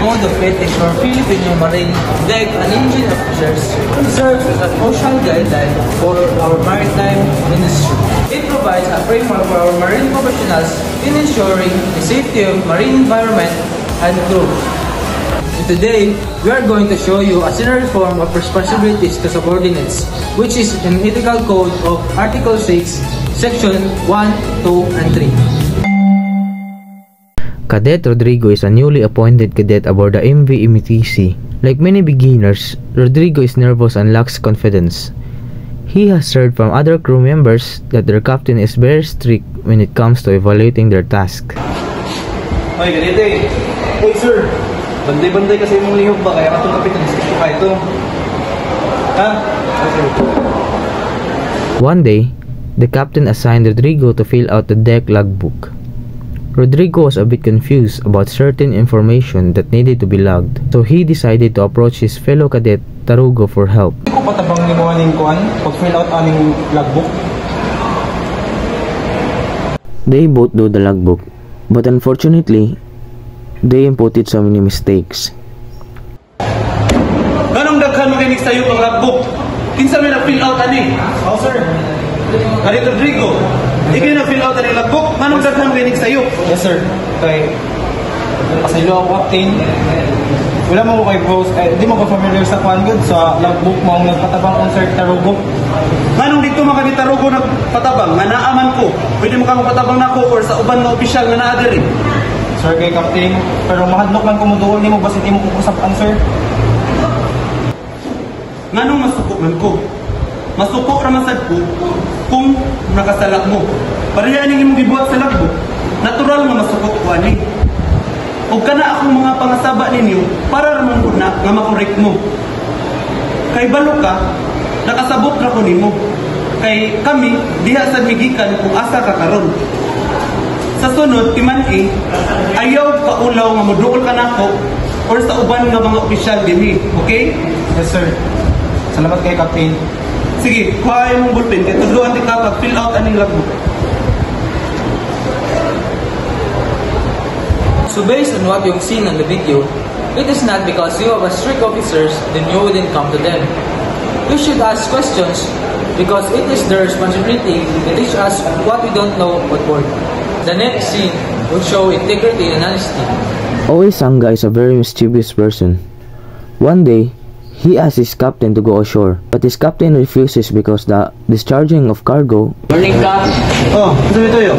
mode of ethics for Filipino Marine deck and engine officers serves as a crucial guideline for our maritime industry. It provides a framework for our marine professionals in ensuring the safety of marine environment and crew. Today, we are going to show you a general form of responsibilities to subordinates, which is in Ethical Code of Article 6, Section 1, 2, and 3. Cadet Rodrigo is a newly appointed cadet aboard the MV MTC. Like many beginners, Rodrigo is nervous and lacks confidence. He has heard from other crew members that their captain is very strict when it comes to evaluating their task. Ay, ganito eh. Hey sir, banday-banday kasi mong lihok ba? Kaya katong kapitan sa ka ito. Ha? One day, the captain assigned Rodrigo to fill out the deck logbook. Rodrigo was a bit confused about certain information that needed to be logged, so he decided to approach his fellow cadet Tarugo for help. Hindi ko patabang ni mo aning kuan pag-fill out aning logbook. They both do the logbook, but unfortunately, they inputted so many mistakes. Ganong daghan mo kinig sa'yo ang logbook? Kinsa may na-fill out ani? Oh sir. Kari Rodrigo, ikaw na-fill out ani logbook? Ganong daghan mo kinig sa'yo? Yes sir. Kay pasaylo ako captain. Wala mo ko kay boss, di mo ko familiar sa kuan good sa logbook mo ang nagpatabang kung sir Tarugo. Ganong dito mga ni Tarugo nagpatabang, nga naaman ko. Pwede mo kang patabang nako or sa uban nga opisyal nga naa diri. Sir kay captain, pero mahadlok man kumuduol nimo basit imo kukusap-an sir. Nganong masuko man ko? Masuko ra man sad ko kung nakasalak mo. Pareha ning imong gibuhat sa logbook. Natural nga masuko ko ani. Ug kana akong mga pangasaba ninyo para ra man na nga makorek mo. Kay balo ka, nakasabot ra ko nimo. Kay kami diha sa migikan kung asa ka karon. Sa sunod, timan ayaw paulaw nga moduol ka nako or sa uban nga mga opisyal dinhi, okay? Yes sir. Salamat kay captain. Sige, kuha mong ballpen kay tudloan ti ka fill out aning logbook. So based on what you've seen on the video, it is not because you have a strict officers then you wouldn't come to them. You should ask questions because it is their responsibility to teach us what we don't know on board. The next scene will show integrity and honesty. Oe Sangga is a very mischievous person. One day, he asks his captain to go ashore, but his captain refuses because the discharging of cargo. Morning ka. Oh, ano ito yo?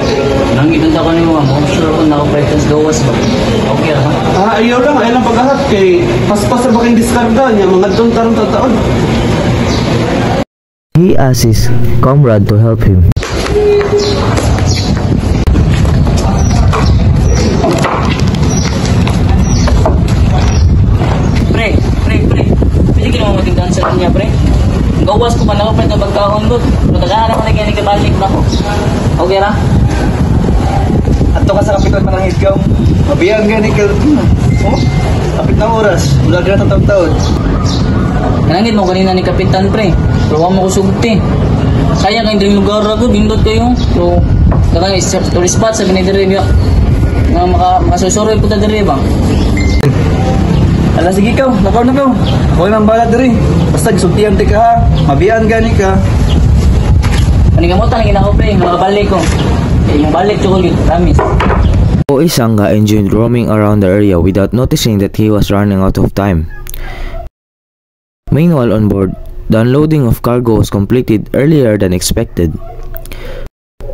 Nangitan ako ni mo, offshore ko na operations gawas ba? Okay ra. Ayaw lang, ayaw lang paghahat kay paspas sa baking diskarga niya mga tarong taon. He asks his comrade to help him. Sa kanya pre, gawas ko pa na ako pre na pagkahon ko matagahan ako na kaya nagkabalik na ako. Okay ra? Ato ka sa kapitan ng higgaw. Mabiyang gani ka. Oh, kapit na oras. Wala ka na taon. Nanangit mo kanina ni kapitan pre, pero wala mo ko sugti. Kaya kayong dring lugar ako, bindot kayo. So, nakang tourist spot sa binidiri nga makasusuroy po ta diri ba? Ala sige ka, nakaw na ka. Huwag nang balat diri. Basta gisultihan ti ka ha. Mabiyaan gani ka. Panigamutan ang ginako pre, makabalik ko. Yung balik ko ulit, promise. Oe Sangga enjoyed roaming around the area without noticing that he was running out of time. Meanwhile on board, the unloading of cargo was completed earlier than expected.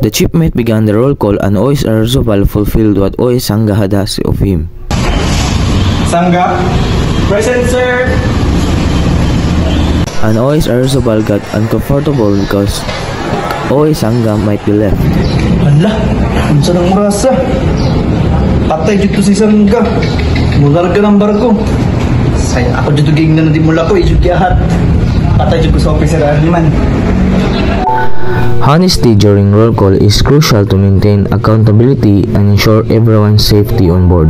The shipmate began the roll call and Oe Arzobal fulfilled what Oe Sangga had asked of him. Sangga? Present, sir! And Oe Arzobal got uncomfortable because Oe Sangga might be left. Hala, unsa nang murasa? Patay dito si Sangga. Mularga ng barko. Saya ako dito gingnan na di mula ko, ijud kiahat. Patay dito sa officer man. Honesty during roll call is crucial to maintain accountability and ensure everyone's safety on board.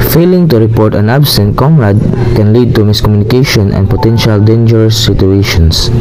Failing to report an absent comrade can lead to miscommunication and potential dangerous situations.